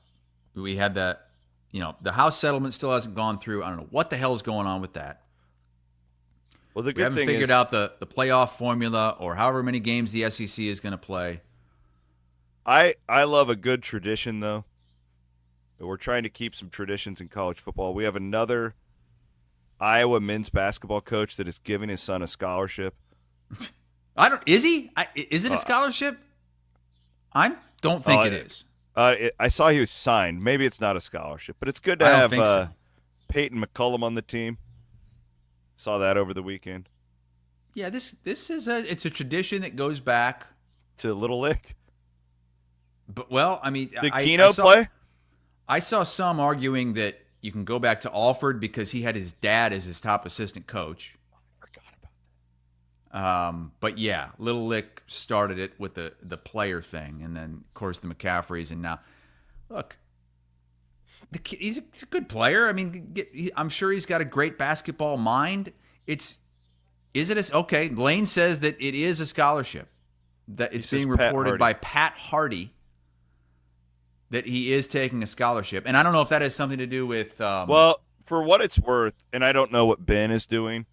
We had that, the House settlement still hasn't gone through. I don't know what the hell is going on with that. Well, the good we haven't thing figured out the playoff formula or however many games the SEC is going to play. I love a good tradition, though. We're trying to keep some traditions in college football. We have another Iowa men's basketball coach that is giving his son a scholarship. Is he? Is it a scholarship? I don't think it is. I saw he was signed. Maybe it's not a scholarship, but it's good to have Peyton McCullum on the team. Saw that over the weekend. Yeah, this is it's a tradition that goes back to Little Lick. But did Keno play? I saw some arguing that you can go back to Alford because he had his dad as his top assistant coach. I forgot about that. But yeah, Little Lick started it with the player thing, and then of course the McCaffreys, and now look, he's a good player. I mean, I'm sure he's got a great basketball mind. Okay? Lane says that it is a scholarship. That it's being reported by Pat Hardy that he is taking a scholarship. And I don't know if that has something to do with... well, for what it's worth, and I don't know what Ben is doing,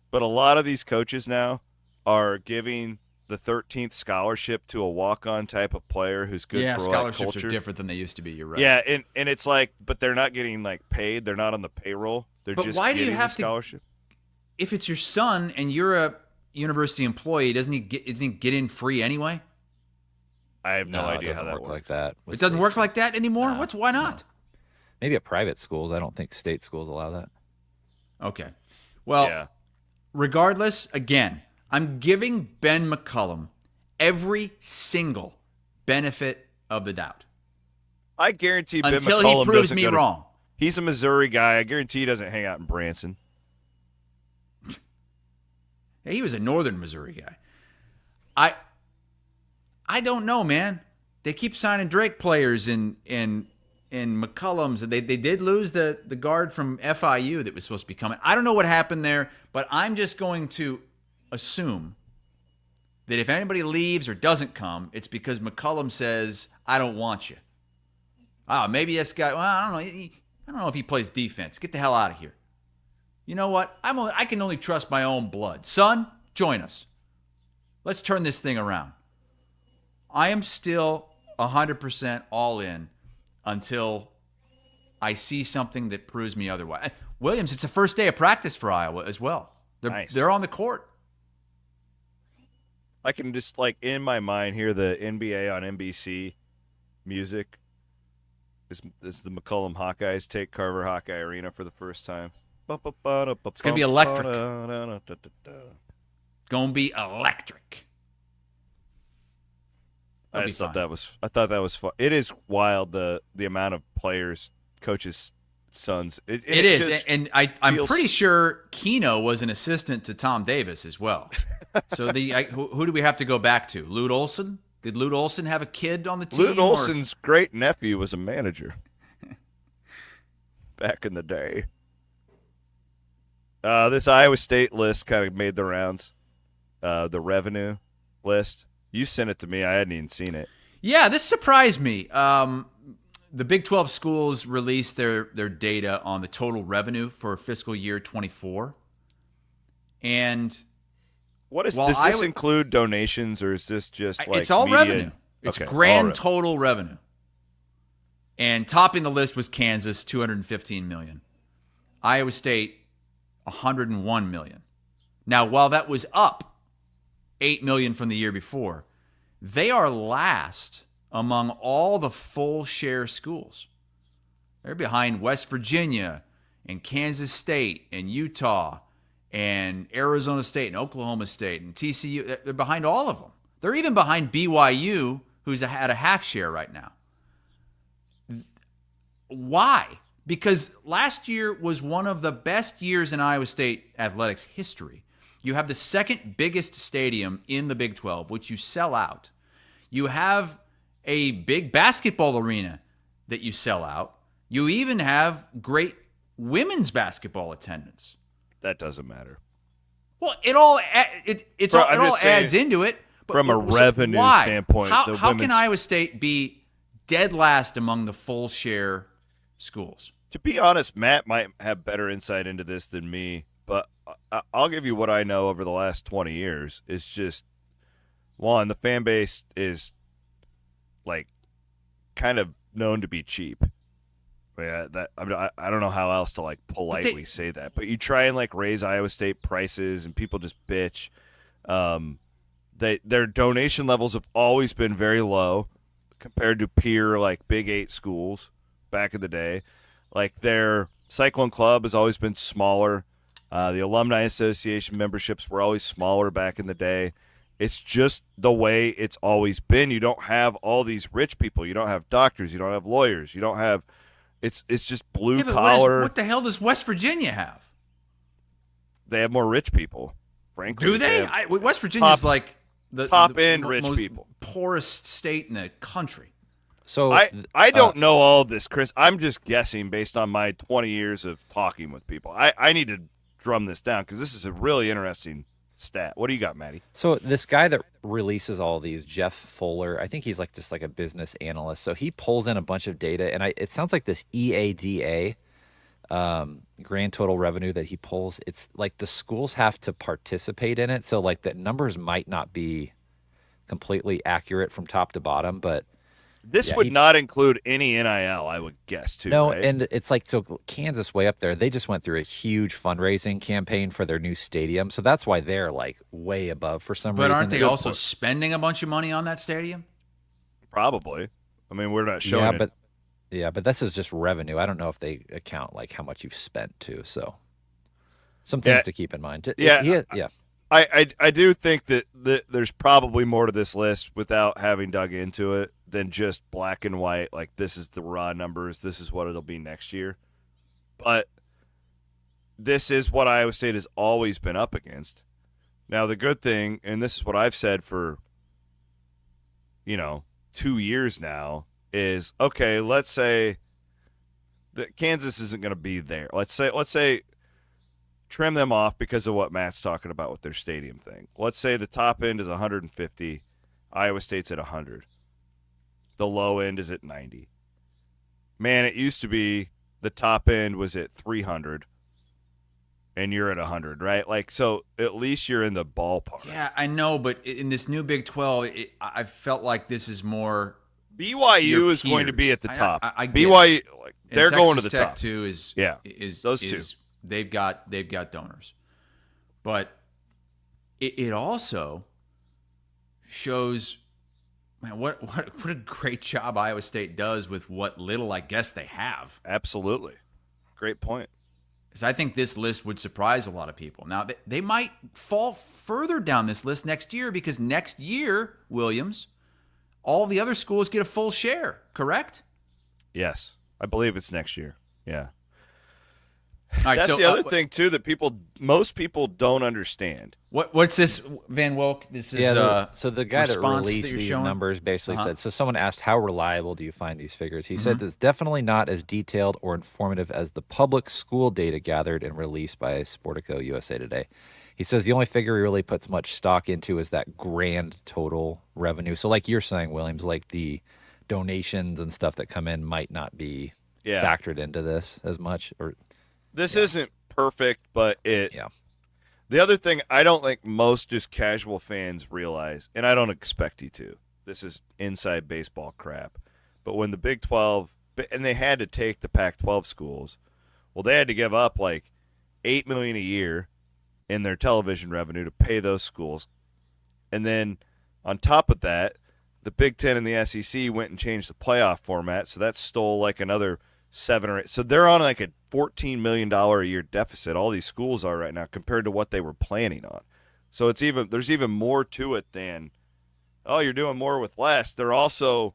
but a lot of these coaches now are giving the 13th scholarship to a walk-on type of player who's good for scholarships culture. Are different than they used to be. You're right. Yeah, and it's like, but they're not getting paid. They're not on the payroll. They're just why do getting you have the scholarship. If it's your son and you're a university employee, doesn't he get in free anyway? I have no idea how that works. Like that. It doesn't work like that anymore? No, Why not? No. Maybe at private schools. I don't think state schools allow that. Okay. Well, regardless, again, I'm giving Ben McCullum every single benefit of the doubt. I guarantee Ben until McCullum he proves doesn't me wrong. He's a Missouri guy. I guarantee he doesn't hang out in Branson. Yeah, he was a northern Missouri I don't know, man. They keep signing Drake players in and McCullum's, and they did lose the guard from FIU that was supposed to be coming. I don't know what happened there, but I'm just going to assume that if anybody leaves or doesn't come, it's because McCullum says, I don't want you. Maybe this guy, well, I don't know. I don't know if he plays defense. Get the hell out of here. You know what? I can only trust my own blood. Son, join us. Let's turn this thing around. I am still 100% all in until I see something that proves me otherwise. Williams, it's the first day of practice for Iowa as well. They're on the court. I can just, like, in my mind hear the NBA on NBC music. This is the McCollum Hawkeyes take Carver Hawkeye Arena for the first time. It's going to be electric. Going to be electric. I thought that was fun. It is wild, the amount of players, coaches, sons. It is, and I'm pretty sure Keno was an assistant to Tom Davis as well. So who do we have to go back to? Lute Olson? Did Lute Olson have a kid on the team? Lute Olson's great nephew was a manager back in the day. This Iowa State list kind of made the rounds. The revenue list. You sent it to me. I hadn't even seen it. Yeah, this surprised me. The Big 12 schools released their data on the total revenue for fiscal year 24. And does this include donations, or is this just like it's all media? Revenue. It's grand total revenue. And topping the list was Kansas, $215 million. Iowa State, $101 million. Now, while that was up $8 million from the year before, they are last among all the full share schools. They're behind West Virginia and Kansas State and Utah and Arizona State and Oklahoma State and TCU. They're behind all of them. They're even behind BYU, who's at a half share right now. Why? Because last year was one of the best years in Iowa State athletics history. You have the second biggest stadium in the Big 12, which you sell out. You have a big basketball arena that you sell out. You even have great women's basketball attendance. That doesn't matter. Well, it all adds into it. But from a revenue standpoint, how can Iowa State be dead last among the full share schools? To be honest, Matt might have better insight into this than me, but I'll give you what I know over the last 20 years. It's just, one, the fan base is like kind of known to be cheap. Yeah, I don't know how else to like politely say that, but you try and like raise Iowa State prices, and people just bitch. Their donation levels have always been very low compared to peer like Big 8 schools back in the day. Like their Cyclone Club has always been smaller. The Alumni Association memberships were always smaller back in the day. It's just the way it's always been. You don't have all these rich people. You don't have doctors. You don't have lawyers. You don't have. It's just blue collar. What the hell does West Virginia have? They have more rich people, frankly. Do they? West Virginia's like the top end rich people, poorest state in the country. So I don't know all of this, Chris. I'm just guessing based on my 20 years of talking with people. I need to drum this down because this is a really interesting stat. What do you got, Maddie? So this guy that releases all these, Jeff Fuller, I think he's like just like a business analyst. So he pulls in a bunch of data, and it sounds like this EADA, grand total revenue that he pulls. It's like the schools have to participate in it. So like the numbers might not be completely accurate from top to bottom, but this would not include any NIL, I would guess, too. No, right? And it's like, so Kansas way up there, they just went through a huge fundraising campaign for their new stadium. So that's why they're like way above for some reason. But aren't they also spending a bunch of money on that stadium? Probably. I mean, we're not showing it. But this is just revenue. I don't know if they account like how much you've spent too. So some things to keep in mind. I do think that there's probably more to this list without having dug into it than just black and white, like this is the raw numbers, this is what it'll be next year. But this is what Iowa State has always been up against. Now, the good thing, and this is what I've said for, 2 years now, is, okay, let's say Kansas isn't going to be there. Let's say trim them off because of what Matt's talking about with their stadium thing. Let's say the top end is 150, Iowa State's at 100. The low end is at 90. Man, it used to be the top end was at 300 and you're at 100, right? Like, so at least you're in the ballpark. Yeah, I know, but in this new Big 12, I felt like this is more BYU is going to be at the top. I BYU, like, they're going to the Tech top. Too is those two. They've got donors, but it also shows, man, what a great job Iowa State does with what little I guess they have. Absolutely, great point. Because I think this list would surprise a lot of people. Now they might fall further down this list next year because next year, Williams, all the other schools get a full share. Correct? Yes, I believe it's next year. Yeah. All right, that's so, the other thing too that most people don't understand. What's this, Van Wilk? This is so the guy that released these numbers basically said. So someone asked, "How reliable do you find these figures?" He said, "It's definitely not as detailed or informative as the public school data gathered and released by Sportico USA Today." He says the only figure he really puts much stock into is that grand total revenue. So, like you're saying, Williams, like the donations and stuff that come in might not be factored into this as much, or. This isn't perfect, but it. Yeah. The other thing I don't think most just casual fans realize, and I don't expect you to. This is inside baseball crap. But when the Big 12, and they had to take the Pac-12 schools, well, they had to give up like $8 million a year in their television revenue to pay those schools, and then on top of that, the Big Ten and the SEC went and changed the playoff format, so that stole like another 7 or 8. So they're on like a $14 million a year deficit. All these schools are right now compared to what they were planning on. So there's even more to it than, oh, you're doing more with less. They're also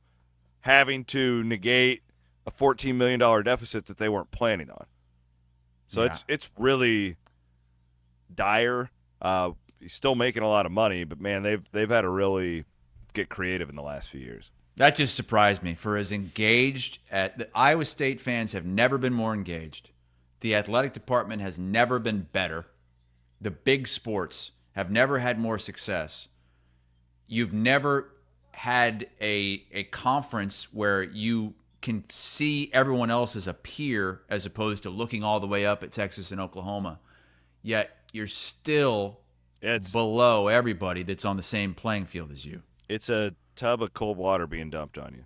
having to negate a $14 million deficit that they weren't planning on. So it's really dire. He's still making a lot of money, but man, they've had to really get creative in the last few years. That just surprised me. For as engaged the Iowa State fans have never been more engaged. The athletic department has never been better. The big sports have never had more success. You've never had a conference where you can see everyone else as a peer as opposed to looking all the way up at Texas and Oklahoma. Yet you're still below everybody that's on the same playing field as you. It's a tub of cold water being dumped on you.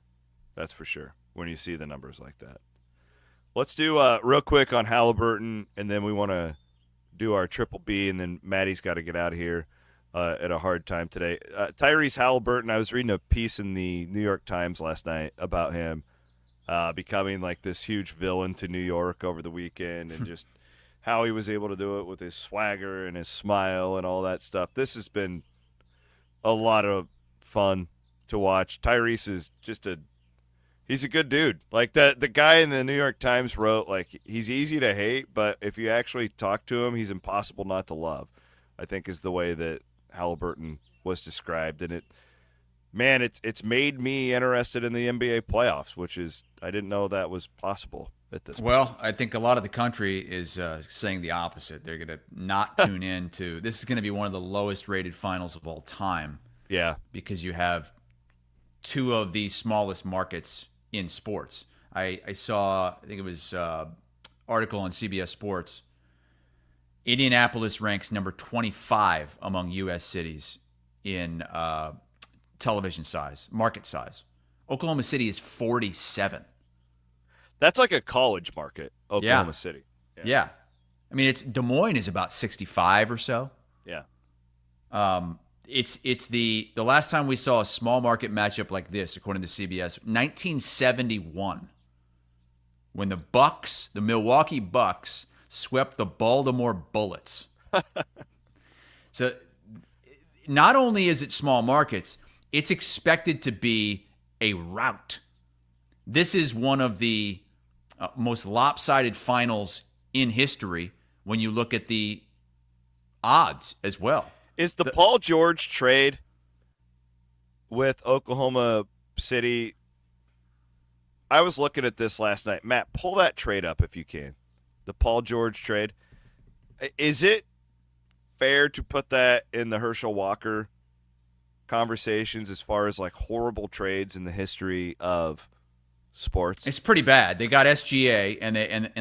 That's for sure when you see the numbers like that. Let's do real quick on Haliburton, and then we want to do our triple B, and then Maddie's got to get out of here at a hard time today. Tyrese Haliburton, I was reading a piece in the New York Times last night about him becoming like this huge villain to New York over the weekend and just how he was able to do it with his swagger and his smile and all that stuff. This has been a lot of fun to watch. Tyrese is just he's a good dude. Like the guy in the New York Times wrote, like, he's easy to hate, but if you actually talk to him, he's impossible not to love, I think is the way that Haliburton was described. And it's made me interested in the NBA playoffs, which is, I didn't know that was possible at this point. Well, I think a lot of the country is saying the opposite. They're going to not tune in to, this is going to be one of the lowest rated finals of all time. Yeah. Because you have two of the smallest markets in sports. I saw, I think it was article on CBS Sports. Indianapolis ranks number 25 among U.S. cities in television size, market size. Oklahoma City is 47. That's like a college market, Oklahoma City. Yeah. I mean, Des Moines is about 65 or so. Yeah. It's the last time we saw a small market matchup like this, according to CBS, 1971, when the Milwaukee Bucks swept the Baltimore Bullets. So not only is it small markets, it's expected to be a rout. This is one of the most lopsided finals in history when you look at the odds as well. Is the Paul George trade with Oklahoma City I was looking at this last night. Matt, pull that trade up if you can. The Paul George trade. Is it fair to put that in the Herschel Walker conversations as far as like horrible trades in the history of sports? It's pretty bad. They got SGA and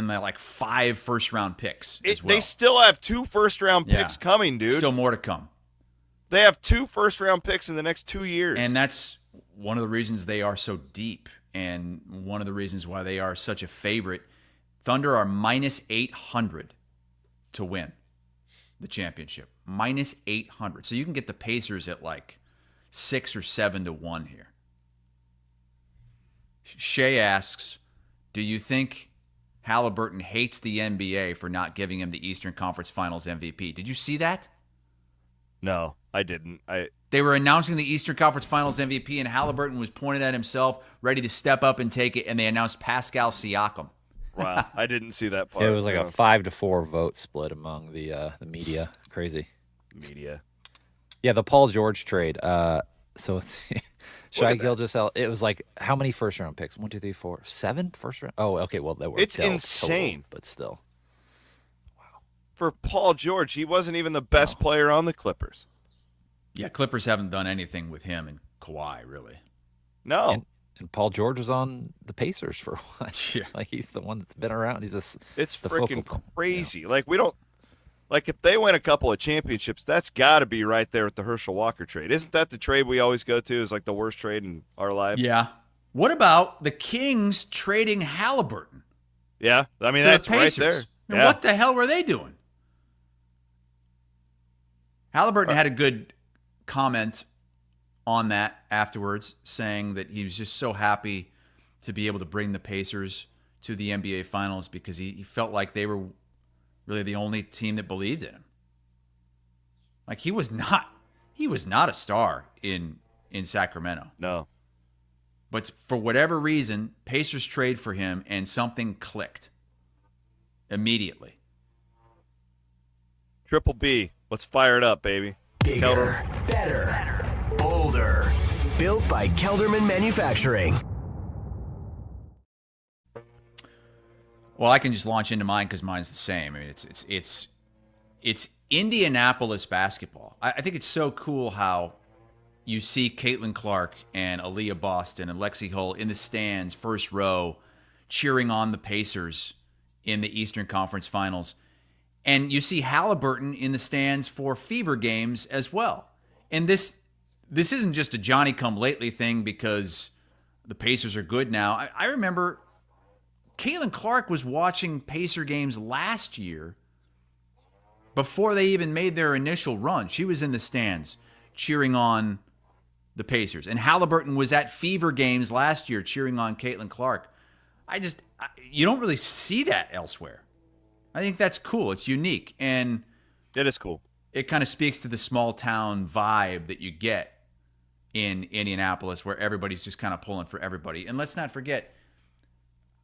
they like 5 first-round picks as well. They still have 2 first-round picks coming, dude. Still more to come. They have 2 first-round picks in the next 2 years. And that's one of the reasons they are so deep and one of the reasons why they are such a favorite. Thunder are minus 800 to win the championship. Minus 800. So you can get the Pacers at like 6 or 7 to 1 here. Shay asks, do you think Haliburton hates the NBA for not giving him the Eastern Conference Finals MVP? Did you see that? No, I didn't. They were announcing the Eastern Conference Finals MVP, and Haliburton was pointed at himself, ready to step up and take it, and they announced Pascal Siakam. Wow, I didn't see that part. It was like a 5-4 vote split among the media. Crazy. Media. Yeah, the Paul George trade. So it's Shai Gilgeous. It was like how many first round picks? 1, 2, 3, 4, 7 first round. Oh, okay. Well, that were it's insane, total, but still. Wow. For Paul George, he wasn't even the best player on the Clippers. Yeah, Clippers haven't done anything with him and Kawhi, really. No. And Paul George was on the Pacers for a while. Yeah. Like he's the one that's been around. It's freaking crazy. You know? Like we don't. Like, if they win a couple of championships, that's got to be right there with the Herschel Walker trade. Isn't that the trade we always go to as, like, the worst trade in our lives? Yeah. What about the Kings trading Haliburton? Yeah. I mean, that's right there. Yeah. What the hell were they doing? Haliburton had a good comment on that afterwards, saying that he was just so happy to be able to bring the Pacers to the NBA Finals because he felt like they were really the only team that believed in him. Like he was not a star in Sacramento. No. But for whatever reason, Pacers trade for him and something clicked immediately. Triple B, let's fire it up, baby. Bigger, better, bolder. Built by Kelderman Manufacturing. Well, I can just launch into mine because mine's the same. I mean, it's Indianapolis basketball. I think it's so cool how you see Caitlin Clark and Aaliyah Boston and Lexi Hull in the stands, first row, cheering on the Pacers in the Eastern Conference Finals. And you see Haliburton in the stands for Fever games as well. And this isn't just a Johnny-come-lately thing because the Pacers are good now. I remember Caitlin Clark was watching Pacer games last year before they even made their initial run. She was in the stands cheering on the Pacers. And Haliburton was at Fever games last year cheering on Caitlin Clark. You don't really see that elsewhere. I think that's cool. It's unique. And it is cool. It kind of speaks to the small town vibe that you get in Indianapolis where everybody's just kind of pulling for everybody. And let's not forget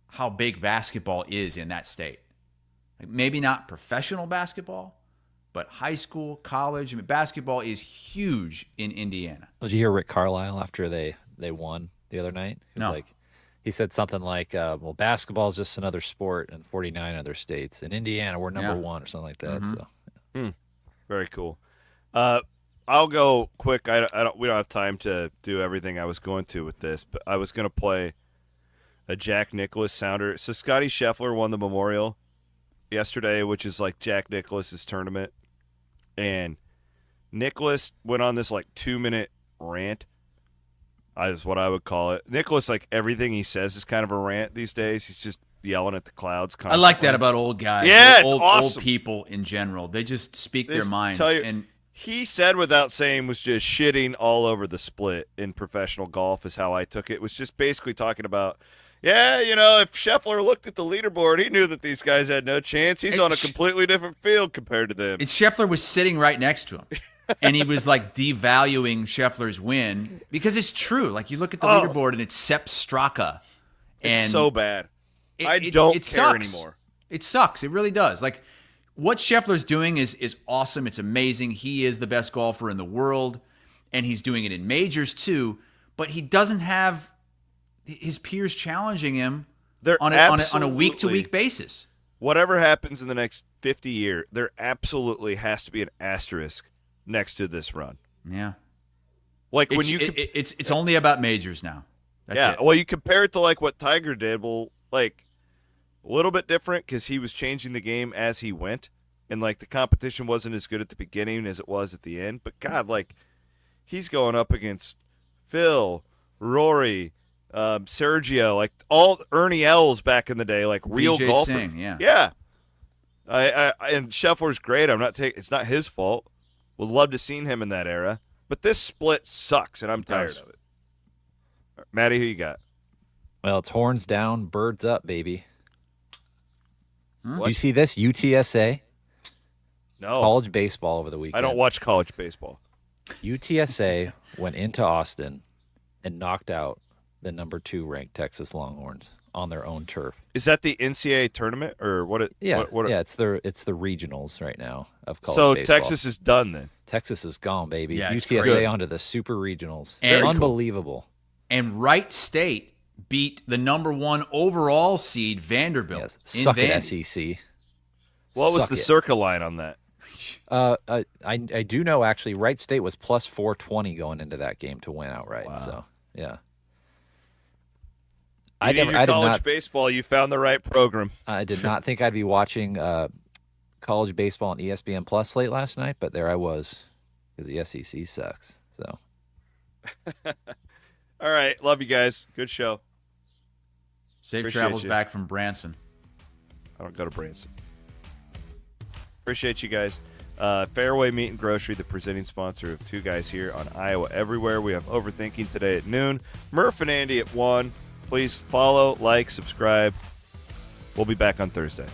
how big basketball is in that state. Like maybe not professional basketball, but high school, college. I mean, basketball is huge in Indiana. Did you hear Rick Carlisle after they won the other night? No. He said something like, well, basketball is just another sport in 49 other states. In Indiana, we're number one or something like that. Mm-hmm. So, Very cool. I'll go quick. We don't have time to do everything I was going to with this, but I was going to play a Jack Nicklaus sounder. So Scottie Scheffler won the Memorial yesterday, which is like Jack Nicklaus's tournament. And Nicklaus went on this like 2-minute rant. Is what I would call it. Nicklaus, like everything he says is kind of a rant these days. He's just yelling at the clouds constantly. I like that about old guys. Yeah, it's Old awesome. people in general. They just speak their minds. And he said without saying was just shitting all over the split in professional golf is how I took it. It was just basically talking about, if Scheffler looked at the leaderboard, he knew that these guys had no chance. He's on a completely different field compared to them. And Scheffler was sitting right next to him. And he was like devaluing Scheffler's win because it's true. Like you look at the leaderboard and it's Sepp Straka. And it's so bad. I don't care sucks. anymore. It sucks. It really does. Like what Scheffler's doing is awesome. It's amazing. He is the best golfer in the world, and he's doing it in majors too. But he doesn't have his peers challenging him They're on a week-to-week basis. Whatever happens in the next 50 years, there absolutely has to be an asterisk next to this run. Yeah. Like it's only about majors now. That's it. Well, you compare it to like what Tiger did. Well, like a little bit different because he was changing the game as he went, and like the competition wasn't as good at the beginning as it was at the end. But God, like he's going up against Phil, Rory, Sergio, like all Ernie Els back in the day, like real DJ golfers. Singh, yeah. Yeah. And Scheffler's great. It's not his fault. Would love to seen him in that era. But this split sucks, and I'm tired of it. Maddie, who you got? Well, it's horns down, birds up, baby. What? You see this? UTSA? No. College baseball over the weekend. I don't watch college baseball. UTSA went into Austin and knocked out the number 2 ranked Texas Longhorns on their own turf. Is that the NCAA tournament or what? Yeah, what it's the regionals right now of college so baseball. Texas is done then. Texas is gone, baby. Yeah, it's UTSA crazy. onto the super regionals. And unbelievable. And Wright State beat the number 1 overall seed Vanderbilt. Yes. In Suck it, Vandy. SEC. What was Suck the it. circa line on that? I do know actually Wright State was plus 420 going into that game to win outright. Wow. So yeah. I did college baseball. You found the right program. I did not think I'd be watching college baseball on ESPN Plus late last night, but there I was because the SEC sucks. So. All right. Love you guys. Good show. Safe Appreciate travels you. back from Branson. I don't go to Branson. Appreciate you guys. Fareway Meat and Grocery, the presenting sponsor of Two Guys here on Iowa Everywhere. We have Overthinking today at noon. Murph and Andy at 1. Please follow, like, subscribe. We'll be back on Thursday.